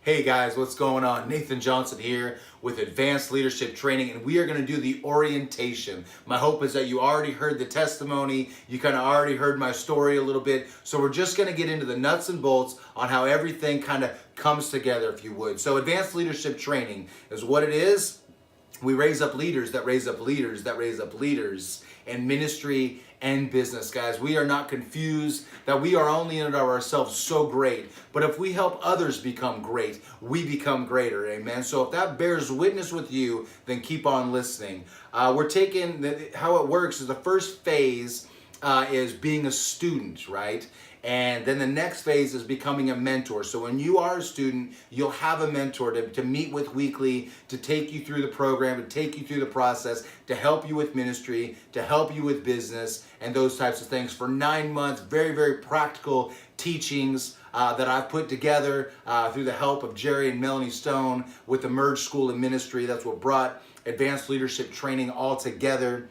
Hey guys, what's going on? Nathan Johnson here with Advanced Leadership Training, and we are going to do the orientation. My hope is that you already heard the testimony, you kind of already heard my story a little bit, so we're just going to get into the nuts and bolts on how everything kind of comes together, if you would. So Advanced Leadership Training is what it is. We raise up leaders that raise up leaders that raise up leaders in ministry and business, guys. We are not confused that we are only in it of ourselves so great, but if we help others become great, we become greater, amen? So if that bears witness with you, then keep on listening. We're taking, how it works is the first phase is being a student, right? And then the next phase is becoming a mentor. So when you are a student, you'll have a mentor to meet with weekly, to take you through the program, to take you through the process, to help you with ministry, to help you with business, and those types of things. For 9 months, very, very practical teachings that I've put together through the help of Jerry and Melanie Stone with the Merge School of Ministry. That's what brought Advanced Leadership Training all together.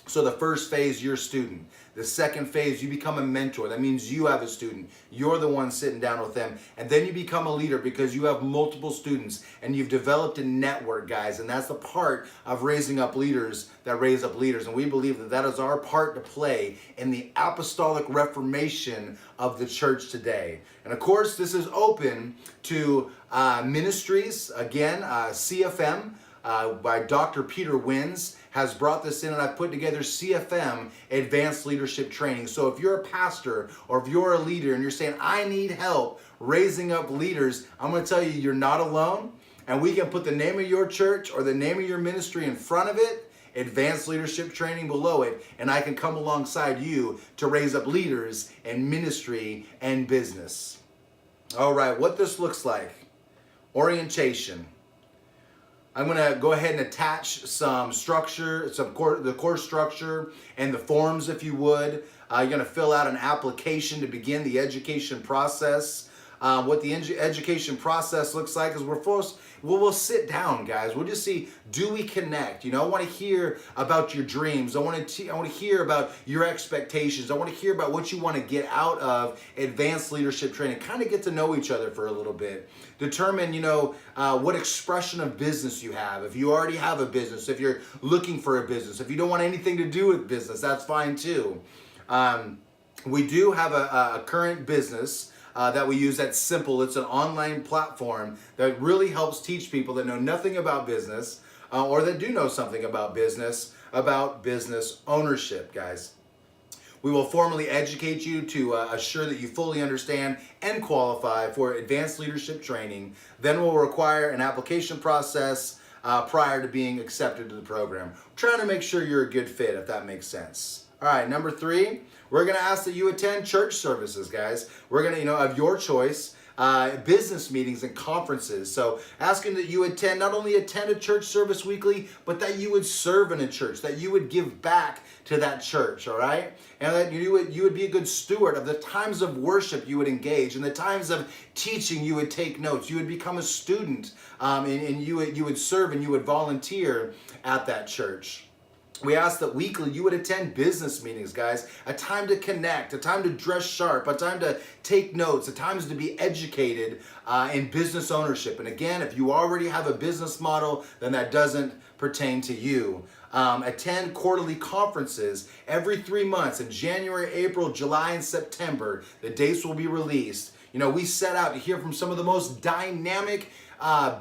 So the first phase, you're a student. The second phase, you become a mentor. That means you have a student. You're the one sitting down with them. And then you become a leader because you have multiple students and you've developed a network, guys. And that's the part of raising up leaders that raise up leaders. And we believe that that is our part to play in the apostolic reformation of the church today. And of course, this is open to ministries. Again, CFM. By Dr. Peter Wins has brought this in, and I've put together CFM, Advanced Leadership Training. So if you're a pastor or if you're a leader and you're saying, I need help raising up leaders, I'm going to tell you, you're not alone. And we can put the name of your church or the name of your ministry in front of it, Advanced Leadership Training below it, and I can come alongside you to raise up leaders in ministry and business. All right, what this looks like. Orientation. I'm going to go ahead and attach some structure, the course structure and the forms, if you would. You're going to fill out an application to begin the education process. What the education process looks like is we'll sit down, guys. We'll just see, do we connect? You know, I want to hear about your dreams. I want to hear about your expectations. I want to hear about what you want to get out of Advanced Leadership Training. Kind of get to know each other for a little bit. Determine, what expression of business you have. If you already have a business, if you're looking for a business, if you don't want anything to do with business, that's fine too. We do have a current business that we use that's simple. It's an online platform that really helps teach people that know nothing about business or that do know something about business ownership, guys. We will formally educate you to assure that you fully understand and qualify for Advanced Leadership Training. Then we'll require an application process prior to being accepted to the program. We're trying to make sure you're a good fit, if that makes sense. All right, number 3, we're going to ask that you attend church services, guys. We're going to, of your choice, business meetings and conferences. So asking that you not only attend a church service weekly, but that you would serve in a church, that you would give back to that church, all right? And that you would be a good steward of the times of worship you would engage, and the times of teaching you would take notes. You would become a student, and you would serve and you would volunteer at that church. We ask that weekly you would attend business meetings, guys. A time to connect, a time to dress sharp, a time to take notes, a time to be educated in business ownership. And again, if you already have a business model, then that doesn't pertain to you. Attend quarterly conferences every 3 months in January, April, July, and September. The dates will be released. We set out to hear from some of the most dynamic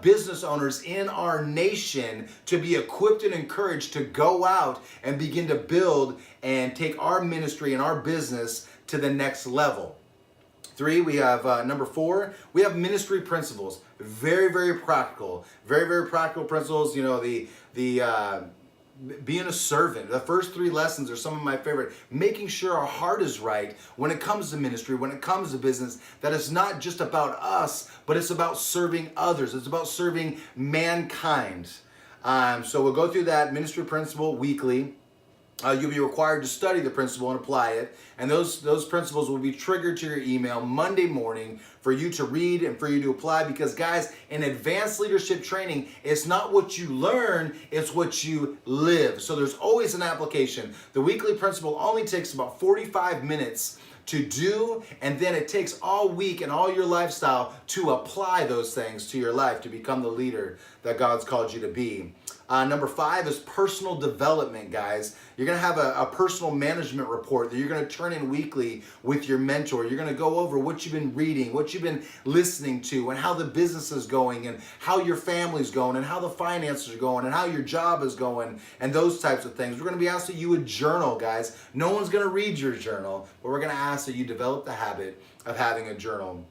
business owners in our nation to be equipped and encouraged to go out and begin to build and take our ministry and our business to the next level. 3, we have number 4, we have ministry principles. Very, very practical. Very, very practical principles. Being a servant. The first 3 lessons are some of my favorite. Making sure our heart is right when it comes to ministry, when it comes to business, that it's not just about us, but it's about serving others. It's about serving mankind. So we'll go through that ministry principle weekly. You'll be required to study the principle and apply it. And those principles will be triggered to your email Monday morning for you to read and for you to apply. Because guys, in Advanced Leadership Training, it's not what you learn, it's what you live. So there's always an application. The weekly principle only takes about 45 minutes to do, and then it takes all week and all your lifestyle to apply those things to your life to become the leader that God's called you to be. Number 5 is personal development, guys. You're going to have a personal management report that you're going to turn in weekly with your mentor. You're going to go over what you've been reading, what you've been listening to, and how the business is going, and how your family's going, and how the finances are going, and how your job is going, and those types of things. We're going to be asked that you would journal, guys. No one's going to read your journal, but we're going to ask that you develop the habit of having a journal.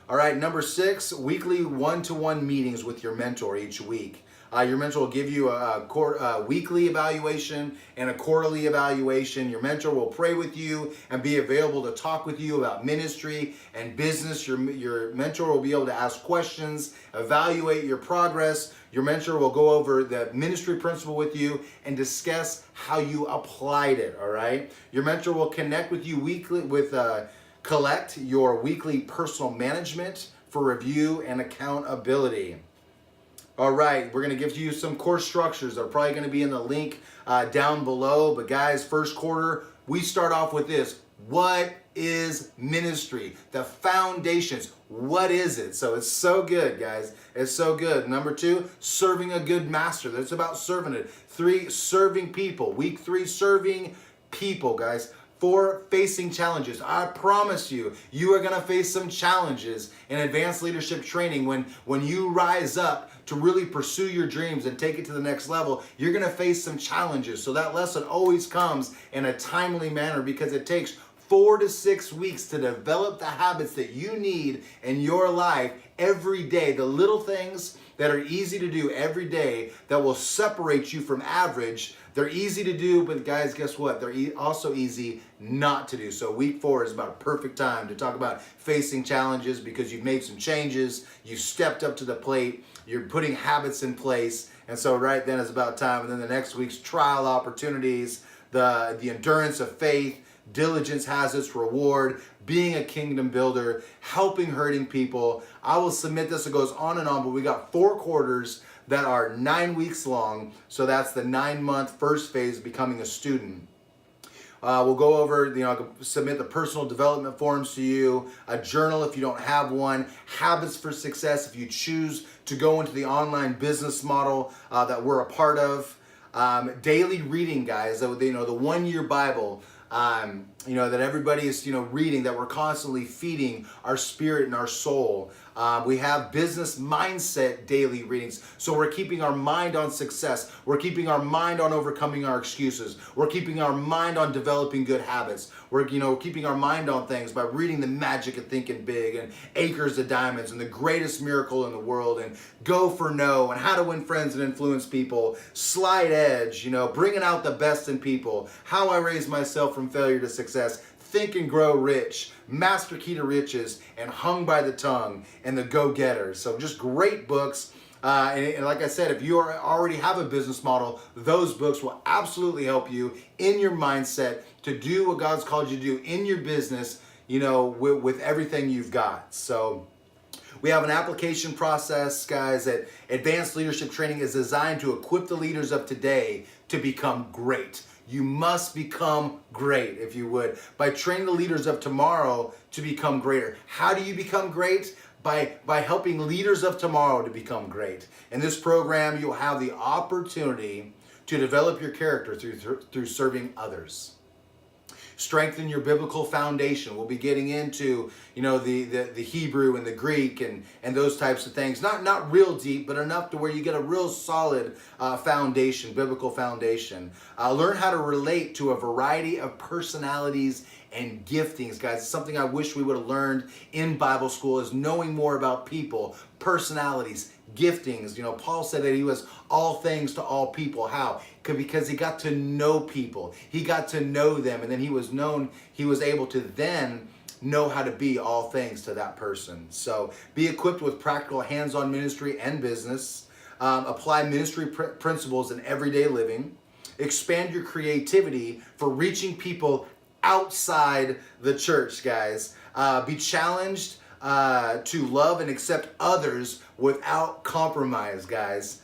All right, number 6, weekly one-to-one meetings with your mentor each week. Your mentor will give you a weekly evaluation and a quarterly evaluation. Your mentor will pray with you and be available to talk with you about ministry and business. Your mentor will be able to ask questions, evaluate your progress. Your mentor will go over the ministry principle with you and discuss how you applied it, all right? Your mentor will connect with you weekly collect your weekly personal management for review and accountability. All right, we're going to give you some course structures that are probably going to be in the link down below. But guys, first quarter, we start off with this. What is ministry? The foundations. What is it? So it's so good, guys. It's so good. Number 2, serving a good master. That's about serving it. 3, serving people. Week 3, serving people, guys. 4, facing challenges. I promise you, you are going to face some challenges in advanced leadership training when you rise up to really pursue your dreams and take it to the next level. You're going to face some challenges. So that lesson always comes in a timely manner because it takes 4 to 6 weeks to develop the habits that you need in your life every day. The little things that are easy to do every day that will separate you from average. They're easy to do, but guys, guess what? They're also easy not to do. So week 4 is about a perfect time to talk about facing challenges because you've made some changes, you've stepped up to the plate, you're putting habits in place, and so right then is about time. And then the next week's trial opportunities, the endurance of faith, diligence has its reward, being a kingdom builder, helping hurting people. I will submit this, it goes on and on, but we got 4 quarters that are 9 weeks long. So that's the 9-month first phase, becoming a student. We'll go over, submit the personal development forms to you, a journal if you don't have one, habits for success if you choose to go into the online business model that we're a part of, daily reading, guys, the 1-year Bible. That everybody is, reading, that we're constantly feeding our spirit and our soul. We have business mindset daily readings. So we're keeping our mind on success. We're keeping our mind on overcoming our excuses. We're keeping our mind on developing good habits. We're, keeping our mind on things by reading The Magic of Thinking Big and Acres of Diamonds and The Greatest Miracle in the World and Go for No and How to Win Friends and Influence People, Slight Edge, bringing out the best in people, How I Raised Myself from Failure to Success, Think and Grow Rich, Master Key to Riches, and Hung by the Tongue, and The Go-Getters. So just great books. And like I said, if you already have a business model, those books will absolutely help you in your mindset to do what God's called you to do in your business, with everything you've got. So we have an application process, guys, that Advanced Leadership Training is designed to equip the leaders of today to become great. You must become great, if you would, by training the leaders of tomorrow to become greater. How do you become great? By helping leaders of tomorrow to become great. In this program, you'll have the opportunity to develop your character through serving others. Strengthen your biblical foundation. We'll be getting into, the Hebrew and the Greek and those types of things. Not real deep, but enough to where you get a real solid foundation, biblical foundation. Learn how to relate to a variety of personalities and giftings, guys. It's something I wish we would have learned in Bible school, is knowing more about people, personalities, giftings. Paul said that he was all things to all people. How? Because he got to know people. He got to know them, and then he was able to then know how to be all things to that person. So be equipped with practical hands-on ministry and business. Apply ministry principles in everyday living. Expand your creativity for reaching people outside the church, guys. Be challenged to love and accept others without compromise, guys.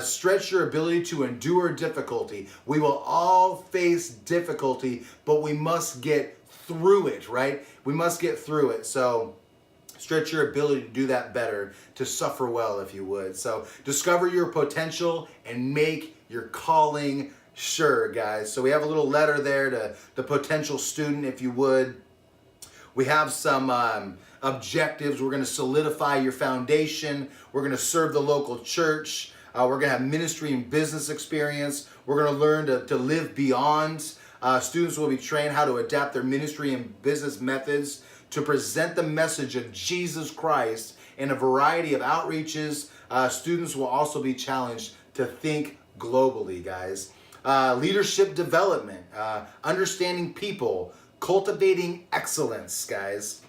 Stretch your ability to endure difficulty. We will all face difficulty, but we must get through it, right? We must get through it. So stretch your ability to do that better, to suffer well, if you would. So discover your potential and make your calling sure, guys. So we have a little letter there to the potential student, if you would. We have some objectives. We're going to solidify your foundation. We're going to serve the local church. We're going to have ministry and business experience. We're going to learn to live beyond. Students will be trained how to adapt their ministry and business methods to present the message of Jesus Christ in a variety of outreaches. Students will also be challenged to think globally, guys. Leadership development, understanding people, cultivating excellence, guys.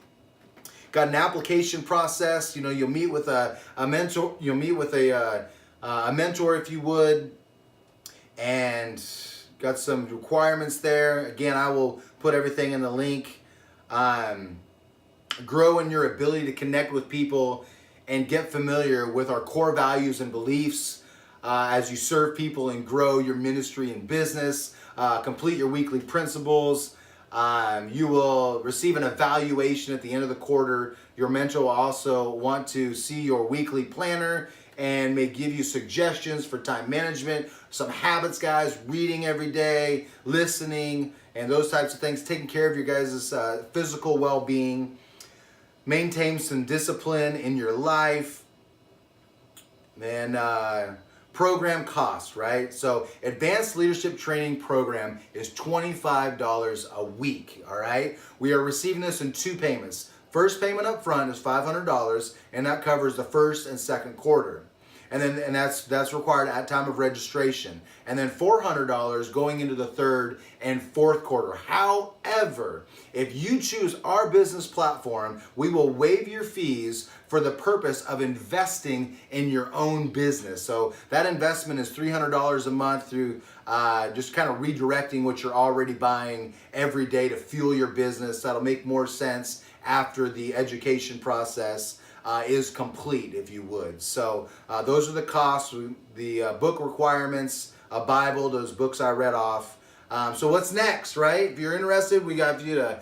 Got an application process. You know, you'll meet with a mentor. You'll meet with a mentor, if you would, and got some requirements there. Again, I will put everything in the link. Grow in your ability to connect with people and get familiar with our core values and beliefs as you serve people and grow your ministry and business. Complete your weekly principles. You will receive an evaluation at the end of the quarter. Your mentor will also want to see your weekly planner and may give you suggestions for time management, some habits, guys, reading every day, listening, and those types of things, taking care of your guys' physical well-being. Maintain some discipline in your life. And program costs, right? So advanced leadership training program is $25 a week, all right? We are receiving this in 2 payments. First payment up front is $500, and that covers the first and second quarter. And that's required at time of registration. And then $400 going into the third and fourth quarter. However, if you choose our business platform, we will waive your fees for the purpose of investing in your own business. So that investment is $300 a month through just kind of redirecting what you're already buying every day to fuel your business. That'll make more sense after the education process is complete, if you would. So those are the costs, the book requirements, a Bible, those books I read off. So what's next, right? If you're interested, we got you to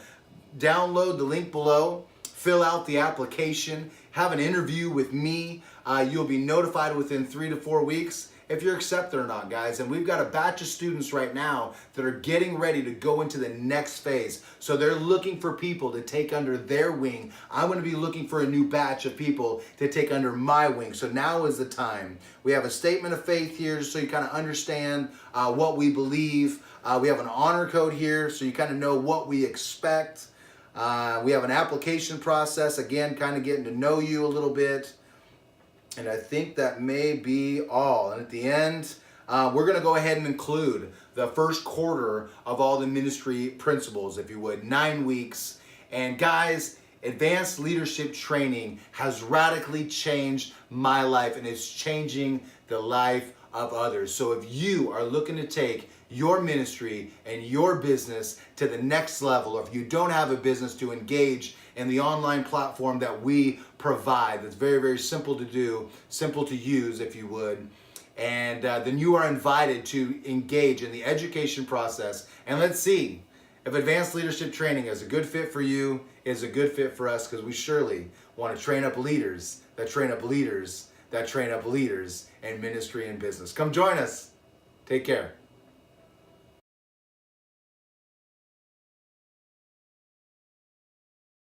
download the link below, fill out the application, have an interview with me. You'll be notified within 3 to 4 weeks if you're accepted or not, guys. And we've got a batch of students right now that are getting ready to go into the next phase. So they're looking for people to take under their wing. I'm going to be looking for a new batch of people to take under my wing. So now is the time. We have a statement of faith here so you kind of understand what we believe. We have an honor code here so you kind of know what we expect. We have an application process, again, kind of getting to know you a little bit. And I think that may be all. And at the end, we're going to go ahead and include the first quarter of all the ministry principles, if you would, 9 weeks. And guys, advanced leadership training has radically changed my life, and it's changing the life of others. So if you are looking to take your ministry and your business to the next level, or if you don't have a business, to engage in the online platform that we provide, that's very, very simple to do, simple to use, if you would. And then you are invited to engage in the education process. And let's see if advanced leadership training is a good fit for you, is a good fit for us, because we surely want to train up leaders that train up leaders that train up leaders in ministry and business. Come join us. Take care.